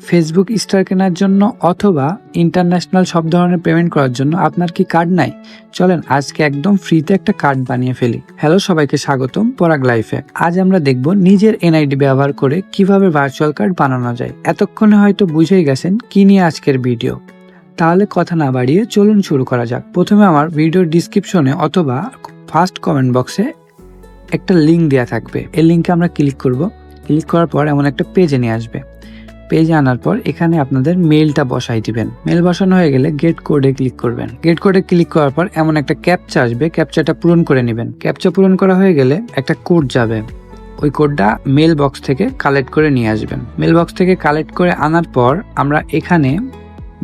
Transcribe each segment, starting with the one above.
Facebook star কেনার জন্য অথবা ইন্টারন্যাশনাল সব ধরনের পেমেন্ট করার জন্য আপনার কি কার্ড নাই? চলেন আজকে একদম ফ্রিতে একটা কার্ড বানিয়ে ফেলি। হ্যালো সবাইকে স্বাগতম পরাগ লাইফে। আজ আমরা দেখব নিজের এনআইডি ব্যবহার করে কিভাবে ভার্চুয়াল কার্ড বানানো যায়। এতক্ষণে হয়তো বুঝেই গেছেন কি নিয়ে আজকের ভিডিও। তাহলে কথা না বাড়িয়ে চলুন শুরু করা যাক। প্রথমে আমার ভিডিওর ডিসক্রিপশনে অথবা ফার্স্ট কমেন্ট বক্সে একটা লিঙ্ক দেওয়া থাকবে। এই লিঙ্কে আমরা ক্লিক করব। ক্লিক করার পর এমন একটা পেজে নিয়ে আসবে। পেজে আনার পর এখানে আপনাদের মেলটা বসাই দিবেন। মেল বসানো হয়ে গেলে গেট কোডে ক্লিক করবেন। গেট কোডে ক্লিক করার পর এমন একটা ক্যাপচা আসবে, ক্যাপচাটা পূরণ করে নেবেন। ক্যাপচা পূরণ করা হয়ে গেলে একটা কোড যাবে, ওই কোডটা মেল বক্স থেকে কালেক্ট করে নিয়ে আসবেন। মেল বক্স থেকে কালেক্ট করে আনার পর আমরা এখানে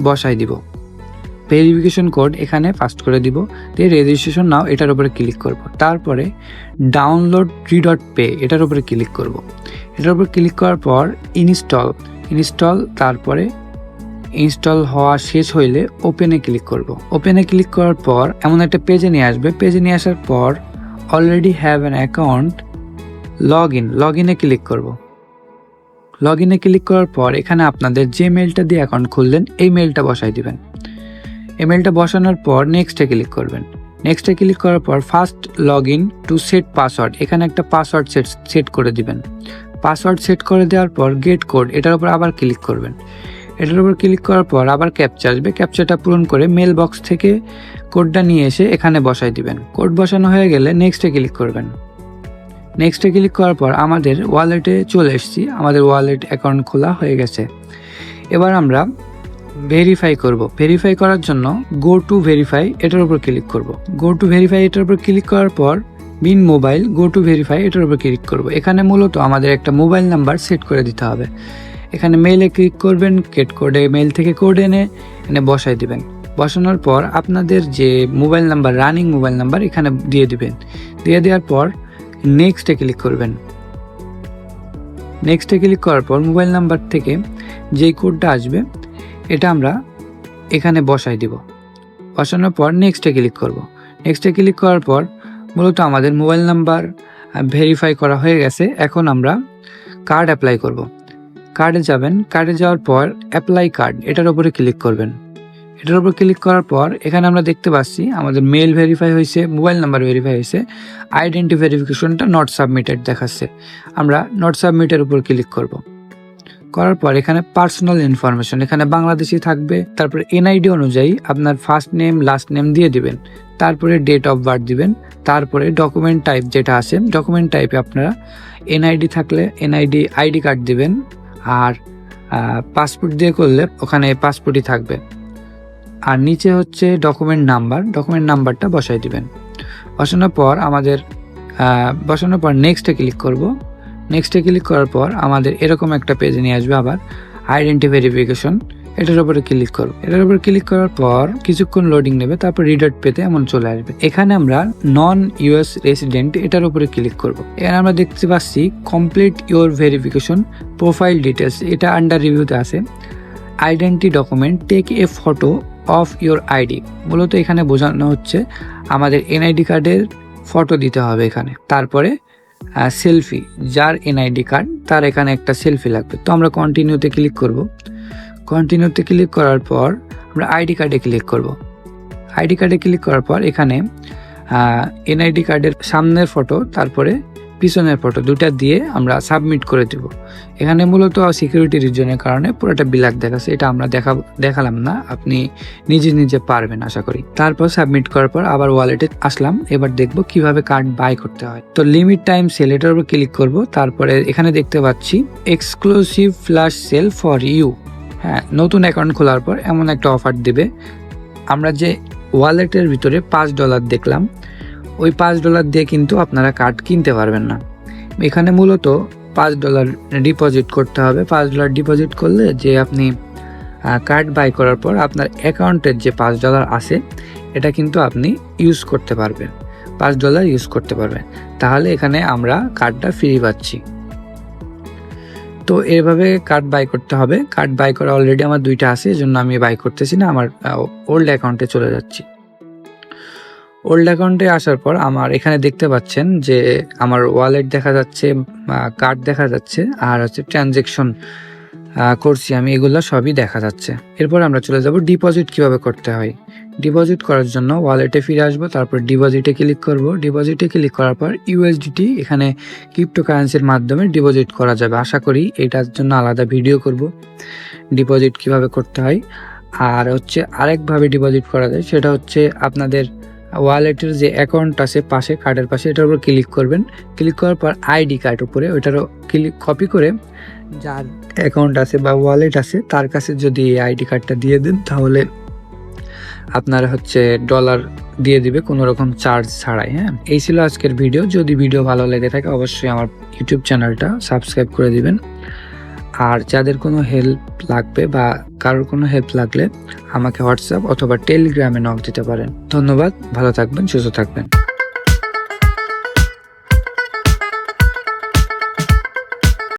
বসাই দিব। ভেরিফিকেশন কোড এখানে ফাস্ট করে দিব, দিয়ে রেজিস্ট্রেশন নাও এটার উপরে ক্লিক করব। তারপরে ডাউনলোড 3.pay এটার উপরে ক্লিক করব। এটার উপর ক্লিক করার পর ইনস্টল তারপরে ইনস্টল হওয়া শেষ হইলে ওপেনে ক্লিক করব। ওপেনে ক্লিক করার পর এমন একটা পেজে নিয়ে আসবে। পেজে নিয়ে আসার পর already have an account, log ইনে ক্লিক করব। লগ ইনে ক্লিক করার পর এখানে আপনাদের যে মেলটা দিয়ে অ্যাকাউন্ট খুললেন এই মেলটা বসাই দিবেন। এই মেলটা বসানোর পর নেক্সটে ক্লিক করবেন। নেক্সটে ক্লিক করার পর first log in to set password, এখানে একটা পাসওয়ার্ড সেট করে দিবেন। পাসওয়ার্ড সেট করে দেওয়ার পর গেট কোড এটার উপর আবার ক্লিক করবেন। এটার উপর ক্লিক করার পর আবার ক্যাপচা আসবে, ক্যাপচাটা পূরণ করে মেল বক্স থেকে কোডটা নিয়ে এসে এখানে বসাই দিবেন। কোড বসানো হয়ে গেলে নেক্সটে ক্লিক করবেন। নেক্সটে ক্লিক করার পর আমাদের ওয়ালেটে চলে এসেছি, আমাদের ওয়ালেট অ্যাকাউন্ট খোলা হয়ে গেছে। এবার আমরা ভেরিফাই করব। ভেরিফাই করার জন্য গো টু ভেরিফাই এটার উপর ক্লিক করব। গো টু ভেরিফাই এটার উপর ক্লিক করার পর বিন মোবাইল গো টু ভেরিফাই এটার উপর ক্লিক করব। এখানে মূলত আমাদের একটা মোবাইল নাম্বার সেট করে দিতে হবে। এখানে মেইলে ক্লিক করবেন, গেট কোডে মেইল থেকে কোড এনে বসাই দিবেন। বসানোর পর আপনাদের যে mobile number, running mobile number এখানে দিয়ে দিবেন। দিয়ে দেওয়ার পর নেক্সটে ক্লিক করবেন। নেক্সটে ক্লিক করার পর মোবাইল নাম্বার থেকে যেই কোডটা আসবে এটা আমরা এখানে বসাই দিব। বসানোর পর নেক্সটে ক্লিক করব। নেক্সটে ক্লিক করার পর মূলত আমাদের মোবাইল নাম্বার ভেরিফাই করা হয়ে গেছে। এখন আমরা কার্ড অ্যাপ্লাই করব। কার্ডে যাবেন, কার্ডে যাওয়ার পর অ্যাপ্লাই কার্ড এটার উপরে ক্লিক করবেন। এটার উপর ক্লিক করার পর এখানে আমরা দেখতে পাচ্ছি আমাদের মেল ভেরিফাই হয়েছে, মোবাইল নাম্বার ভেরিফাই হয়েছে, আইডেন্টি ভেরিফিকেশনটা নট সাবমিটেড দেখাচ্ছে। আমরা নট সাবমিটের উপর ক্লিক করব। করার পর এখানে পার্সোনাল ইনফরমেশন এখানে বাংলাদেশি থাকবে। তারপরে এনআইডি অনুযায়ী আপনার ফার্স্ট নেম লাস্ট নেম দিয়ে দিবেন। তারপরে ডেট অফ বার্থ দিবেন। তারপরে ডকুমেন্ট টাইপ যেটা আছে, ডকুমেন্ট টাইপে আপনারা এনআইডি থাকলে এনআইডি আইডি কার্ড দিবেন, আর পাসপোর্ট দিয়ে করলে ওখানে পাসপোর্টই থাকবে। আর নিচে হচ্ছে ডকুমেন্ট নাম্বারটা বসাই দিবেন। বসানোর পর নেক্সটে ক্লিক করব। নেক্সটে ক্লিক করার পর আমাদের এরকম একটা পেজে নিয়ে আসবে, আবার আইডেন্টি ভেরিফিকেশন এটার উপরে ক্লিক করব। এটার উপরে ক্লিক করার পর কিছুক্ষণ লোডিং নেবে, তারপর রিডার্ট পেতে এমন চলে আসবে। এখানে আমরা নন ইউএস রেসিডেন্ট এটার উপরে ক্লিক করব। এখানে আমরা দেখতে পাচ্ছি complete your verification profile details, এটা আন্ডার রিভিউতে আছে। Identity document take a photo of your ID, মূলত এখানে বোঝানো হচ্ছে আমাদের এনআইডি কার্ডের ফটো দিতে হবে এখানে। তারপরে সেলফি, যার এনআইডি কার্ড তার এখানে একটা সেলফি লাগবে। তো আমরা কন্টিনিউতে ক্লিক করব। কন্টিনিউতে ক্লিক করার পর আমরা আইডি কার্ডে ক্লিক করব। আইডি কার্ডে ক্লিক করার পর এখানে এনআইডি কার্ডের সামনের ফটো তারপরে পিছনের ফটো দুটা দিয়ে আমরা সাবমিট করে দেব। এখানে মূলত সিকিউরিটি রিজনের কারণে পুরোটা ব্ল্যাক দেখাচ্ছে, এটা আমরা দেখালাম না, আপনি নিজে পারবেন আশা করি। তারপর সাবমিট করার পর আবার ওয়ালেটে আসলাম। এবার দেখব কিভাবে কার্ড বাই করতে হয়। তো লিমিট টাইম সেল এটার উপর ক্লিক করব। তারপরে এখানে দেখতে পাচ্ছি exclusive flash sale for you. হ্যাঁ, নতুন অ্যাকাউন্ট খোলার পর এমন একটা অফার দিবে। আমরা যে ওয়ালেটের ভিতরে $5 দেখলাম, ওই $5 দিয়ে কিন্তু আপনারা কার্ড কিনতে পারবেন না। এখানে মূলত $5 ডিপোজিট করতে হবে। $5 ডিপোজিট করলে যে আপনি কার্ড বাই করার পর আপনার অ্যাকাউন্টের যে $5 আছে এটা কিন্তু আপনি ইউজ করতে পারবেন, $5 ইউজ করতে পারবেন। তাহলে এখানে আমরা কার্ডটা ফ্রি পাচ্ছি। তো এভাবে কার্ড বাই করতে হবে। কার্ড বাই করা অলরেডি আমার 2টা আছে, এজন্য আমি বাই করতেছি না, আমার ওল্ড অ্যাকাউন্টে চলে যাচ্ছি। ওল্ড অ্যাকাউন্টে আসার পর আমার এখানে দেখতে পাচ্ছেন যে আমার ওয়ালেট দেখা যাচ্ছে, কার্ড দেখা যাচ্ছে, আর হচ্ছে ট্রানজ্যাকশন করছি আমি, এগুলো সবই দেখা যাচ্ছে। এরপর আমরা চলে যাব ডিপোজিট কিভাবে করতে হয়। ডিপোজিট করার জন্য ওয়ালেটে ফিরে আসবো, তারপর ডিপোজিটে ক্লিক করব। ডিপোজিটে ক্লিক করার পর ইউএসডিটি এখানে ক্রিপ্টোকারেন্সির মাধ্যমে ডিপোজিট করা যাবে। আশা করি এটার জন্য আলাদা ভিডিও করব ডিপোজিট কিভাবে করতে হয়। আর হচ্ছে আরেকভাবে ডিপোজিট করা যায়, সেটা হচ্ছে আপনাদের ওয়ালেটের যে অ্যাকাউন্ট আছে পাশে, কার্ডের পাশে, এটার উপর ক্লিক করবেন। ক্লিক করার পর আইডি কার্ড উপরে ওইটারও ক্লিক কপি করে যার অ্যাকাউন্ট আছে বা ওয়ালেট আছে তার কাছে যদি এই আইডি কার্ডটা দিয়ে দেন, তাহলে আপনার হচ্ছে ডলার দিয়ে দিবে কোনো রকম চার্জ ছাড়াই। হ্যাঁ, এই ছিল আজকের ভিডিও। যদি ভিডিও ভালো লেগে থাকে অবশ্যই আমার ইউটিউব চ্যানেলটা সাবস্ক্রাইব করে দিবেন। আর যাদের কোনো হেল্প লাগবে বা কারোর কোনো হেল্প লাগলে আমাকে হোয়াটসঅ্যাপ অথবা টেলিগ্রামে নক দিতে পারেন। ধন্যবাদ, ভালো থাকবেন, সুস্থ থাকবেন।